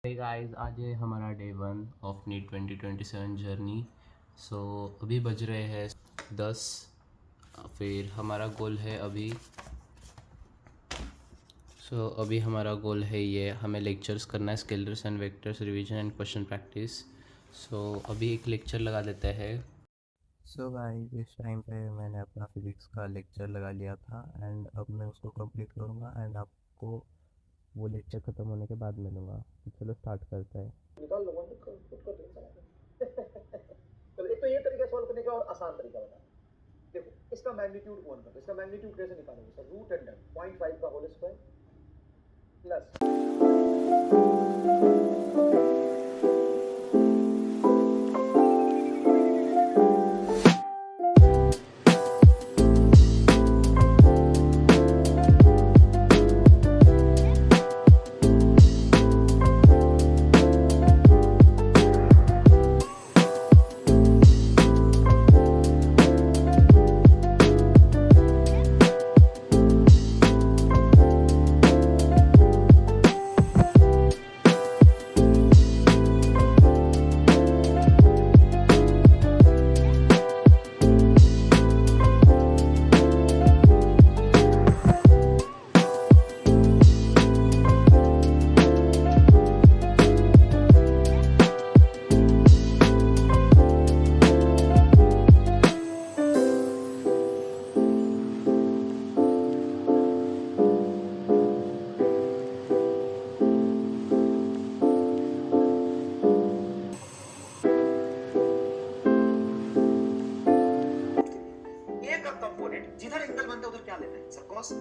Hey guys, आज है हमारा डे 1 ऑफ नीट 2027 जर्नी। सो अभी बज रहे हैं 10। फिर हमारा गोल है अभी हमारा गोल है ये हमें लेक्चर्स करना है, scalars and vectors revision and question practice. So अभी एक लेक्चर लगा देते हैं। सो गाइस, इस टाइम पे मैंने अपना फिज़िक्स का लेक्चर लगा लिया था एंड अब मैं उसको कंप्लीट करूँगा एंड आपको वो लेक्चर ख़त्म होने के बाद मिलूँगा। तो चलो स्टार्ट करते हैं। निकाल लो वंडर खुद को ढेर सारा चलो एक तो ये तरीका सॉल्व करने का और आसान तरीका बता। देखो इसका मैग्नीट्यूड कौन करता है, इसका मैग्नीट्यूड कैसे निकालोगे सर? रूट अंडर 0.5 का होल स्क्वायर प्लस ए का कंपोनेंट जिधर एंगल बनता है उधर क्या लेना है सर? cos।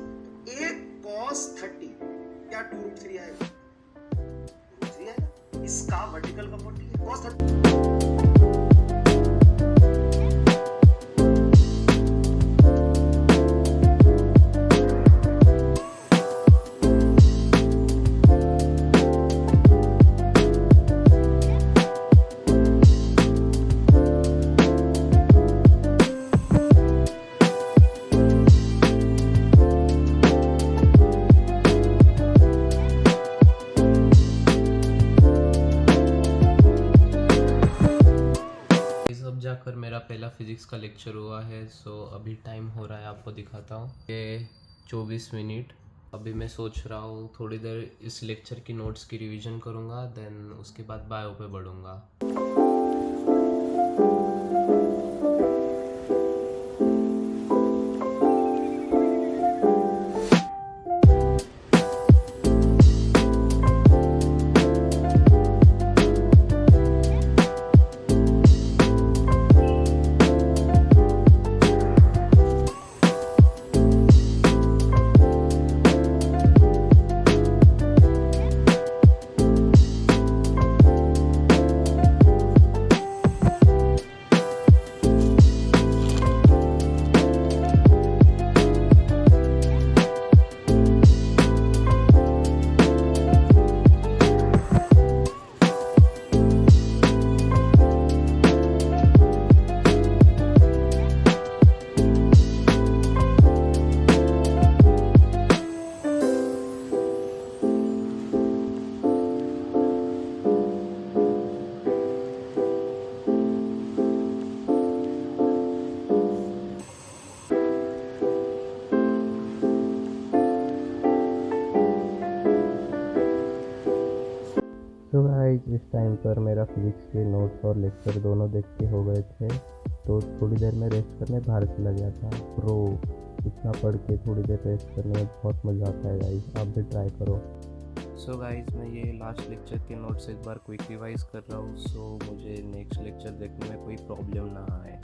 तो a cos 30 क्या 2√3 आएगा? 2√3 आएगा। इसका वर्टिकल कंपोनेंट है cos 30। अब जाकर मेरा पहला फिज़िक्स का लेक्चर हुआ है। सो अभी टाइम हो रहा है, आपको दिखाता हूँ ये 24 मिनट। अभी मैं सोच रहा हूँ थोड़ी देर इस लेक्चर की नोट्स की रिवीजन करूँगा, देन उसके बाद बायो पे बढ़ूँगा। तो गाइस, इस टाइम पर मेरा फिज़िक्स के नोट्स और लेक्चर दोनों देख के हो गए थे, तो थोड़ी देर में रेस्ट करने बाहर चला गया था। प्रो इतना पढ़ के थोड़ी देर रेस्ट करने में बहुत मज़ा आता है गाइस, आप भी ट्राई करो। सो गाइस, मैं ये लास्ट लेक्चर के नोट्स एक बार क्विक रिवाइज कर रहा हूँ, सो मुझे नेक्स्ट लेक्चर देखने में कोई प्रॉब्लम ना आए।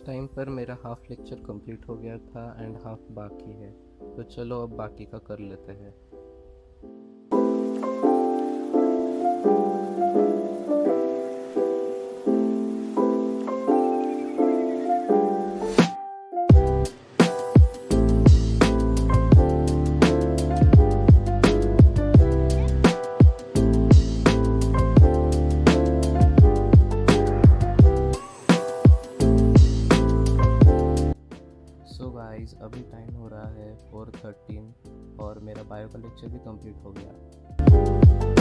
टाइम पर मेरा हाफ लेक्चर कंप्लीट हो गया था एंड हाफ बाकी है, तो चलो अब बाकी का कर लेते हैं। 13 और मेरा बायो का लेक्चर भी कंप्लीट हो गया।